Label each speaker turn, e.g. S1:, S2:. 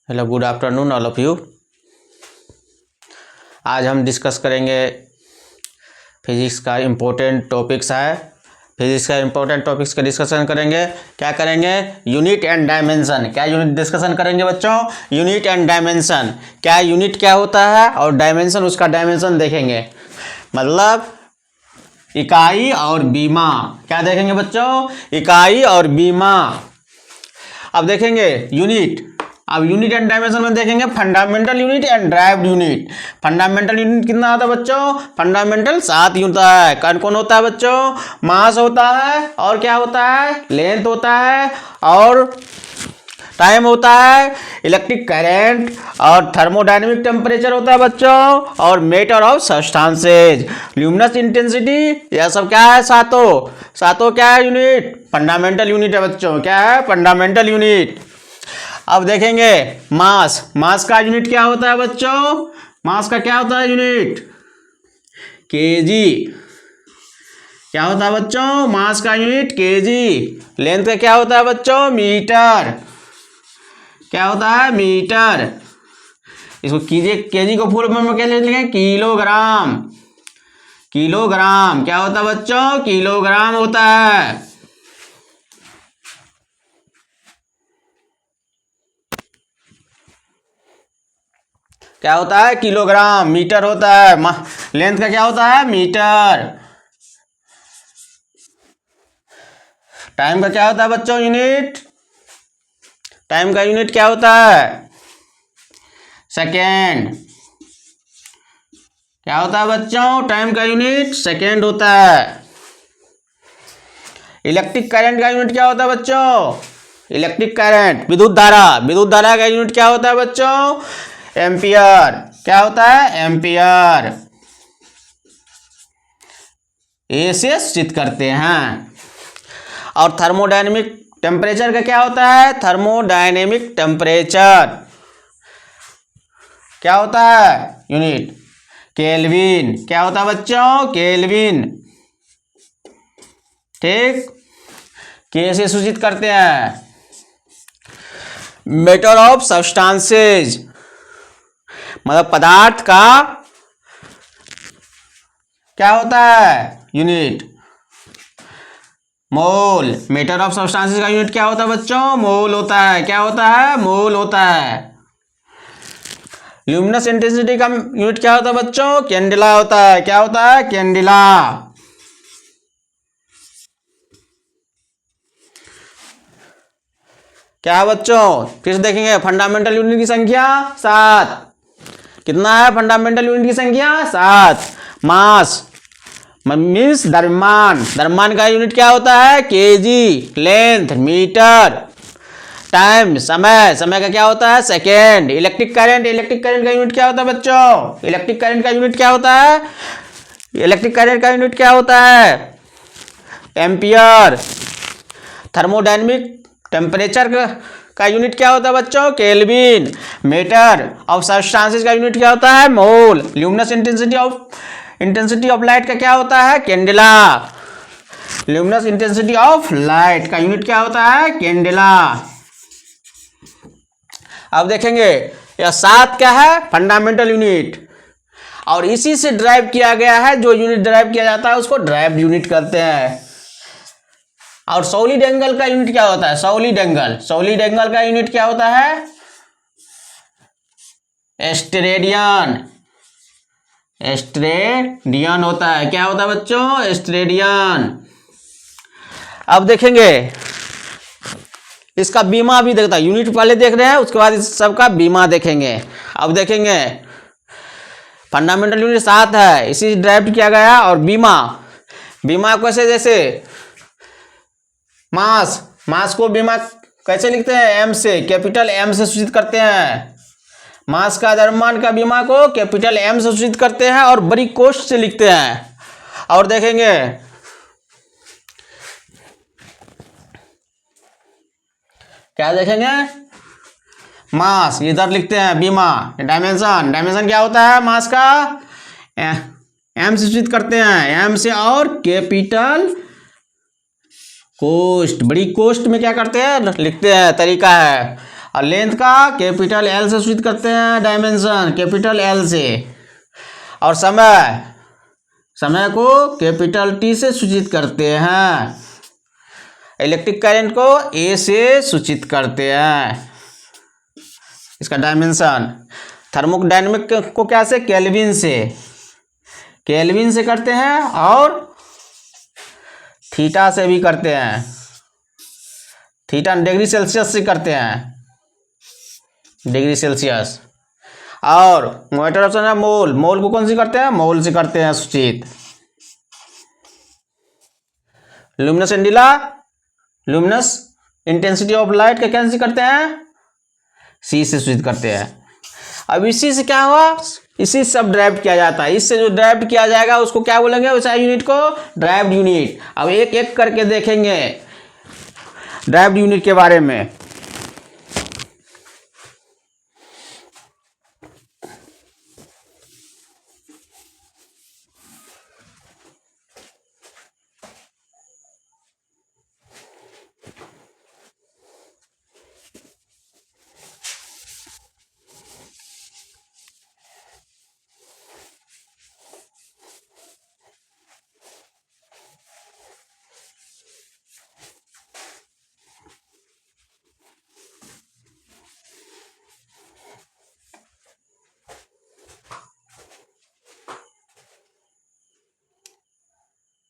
S1: Hello, good afternoon all of you. आज हम discuss करेंगे फिजिक्स का इम्पोर्टेंट टॉपिक्स है। फिजिक्स का इम्पोर्टेंट टॉपिक्स का डिस्कशन करेंगे। क्या करेंगे? Unit and dimension. क्या यूनिट डिस्कशन करेंगे बच्चों? Unit and dimension. क्या यूनिट क्या होता है और डायमेंशन, उसका डायमेंशन देखेंगे। मतलब इकाई और बीमा। क्या देखेंगे बच्चों? इकाई और बीमा। अब देखेंगे यूनिट। अब यूनिट एंड डायमेंशन में देखेंगे fundamental unit and derived unit. Fundamental unit कितना होता है बच्चों? फंडामेंटल 7 यूनिट होता है। कौन कौन होता है बच्चों? मास होता है, और क्या होता है? लेंथ होता है, और टाइम होता है, इलेक्ट्रिक करंट, और थर्मोडायनेमिक टेम्परेचर होता है बच्चों, और matter of substances, luminous intensity. यह सब क्या है? सातों क्या है? यूनिट। फंडामेंटल यूनिट है बच्चों। क्या है? Fundamental unit. अब देखेंगे मास का यूनिट क्या होता है बच्चों? मास का क्या होता है यूनिट? केजी। क्या होता है बच्चों? मास का यूनिट केजी। लेंथ का क्या होता है बच्चों? मीटर। क्या होता है? मीटर। इसको केजी को फुल फॉर्म में क्या लिखेंगे? किलोग्राम। किलोग्राम क्या होता है बच्चों? किलोग्राम होता है। क्या होता है? किलोग्राम। मीटर होता है। लेंथ का क्या होता है? मीटर। टाइम का क्या होता है बच्चों? यूनिट। टाइम का यूनिट क्या होता है? सेकेंड। क्या होता है बच्चों? टाइम का यूनिट सेकेंड होता है। इलेक्ट्रिक करंट का यूनिट क्या होता है बच्चों? इलेक्ट्रिक करंट, विद्युत धारा। विद्युत धारा का यूनिट क्या होता है बच्चों? एम्पियर। क्या होता है? एम्पियर। ए से सूचित करते हैं। और थर्मोडायनेमिक टेम्परेचर का क्या होता है? थर्मोडायनेमिक टेम्परेचर क्या होता है? Unit kelvin. क्या होता है बच्चों? केल्विन। ठीक। के से सूचित करते हैं। मेटर ऑफ सब्सटेंसेज, मतलब पदार्थ का क्या होता है? Unit mole. Matter of substances का यूनिट क्या होता है बच्चों? मोल होता है। क्या होता है? मोल होता है। ल्यूमिनस इंटेंसिटी का यूनिट क्या होता है बच्चों? कैंडेला होता है। क्या होता है? कैंडेला। क्या है बच्चों? फिर से देखेंगे। फंडामेंटल यूनिट की संख्या 7। कितना है फंडामेंटल यूनिट की संख्या? 7। मास मीन्स द्रव्यमान। द्रव्यमान का यूनिट क्या होता है? केजी। Length metre. टाइम समय का क्या होता है? सेकेंड। इलेक्ट्रिक करंट का यूनिट क्या होता है बच्चों? इलेक्ट्रिक करंट का यूनिट क्या होता है? इलेक्ट्रिक करंट का यूनिट क्या होता है? एम्पियर। थर्मोडायनेमिक टेम्परेचर का यूनिट क्या होता है बच्चों? केल्विन। मीटर ऑफ सब्सटेंसेज का यूनिट क्या होता है? मोल। ल्यूमिनस इंटेंसिटी ऑफ लाइट का क्या होता है? Candela. Luminous intensity of light का यूनिट क्या होता है? कैंडेला। अब देखेंगे यह 7 क्या है? Fundamental unit. और इसी से ड्राइव किया गया है। जो यूनिट ड्राइव किया जाता है उसको ड्राइव्ड यूनिट कहते हैं। और सॉलिड एंगल का यूनिट क्या होता है? सॉलिड एंगल का यूनिट क्या होता है? एस्टेरेडियन होता है। क्या होता है बच्चों? एस्टेरेडियन। अब देखेंगे इसका बीमा भी देखता है। यूनिट पहले देख रहे हैं, उसके बाद इस सबका बीमा देखेंगे। अब देखेंगे फंडामेंटल यूनिट 7 है, इसी ड्राइव किया गया। और बीमा कैसे? जैसे मास को बीमा कैसे लिखते हैं? एम से, कैपिटल एम से सूचित करते हैं। मास का द्रव्यमान का बीमा को कैपिटल एम से सूचित करते हैं और बड़ी कोष्ठ से लिखते हैं। और देखेंगे क्या देखेंगे? मास इधर लिखते हैं, बीमा। डायमेंशन क्या होता है? मास का एम से सूचित करते हैं, एम से। और कैपिटल कोष्ठ, बड़ी कोष्ठ में क्या करते हैं? लिखते हैं। तरीका है। और लेंथ का कैपिटल एल से सूचित करते हैं, डायमेंशन कैपिटल एल से, और समय को कैपिटल टी से सूचित करते हैं। इलेक्ट्रिक करंट को ए से सूचित करते हैं, इसका डायमेंशन। थर्मोडायनेमिक को क्या से, केल्विन से करते हैं, और थीटा से भी करते हैं, थीटा डिग्री सेल्सियस से करते हैं, डिग्री सेल्सियस। और मोटर ऑप्शन है मोल को कौन सी करते हैं, मोल से करते हैं सूचित। लुमिनस एंडिला, लुमिनस इंटेंसिटी ऑफ लाइट का कैंसिल करते हैं, सी से सूचित करते हैं। अब इसी से क्या हुआ, इसी से अब ड्राइव किया जाता है, इससे जो ड्राइव किया जाएगा उसको क्या बोलेंगे, उस यूनिट को ड्राइव्ड यूनिट। अब एक एक करके देखेंगे ड्राइव्ड यूनिट के बारे में।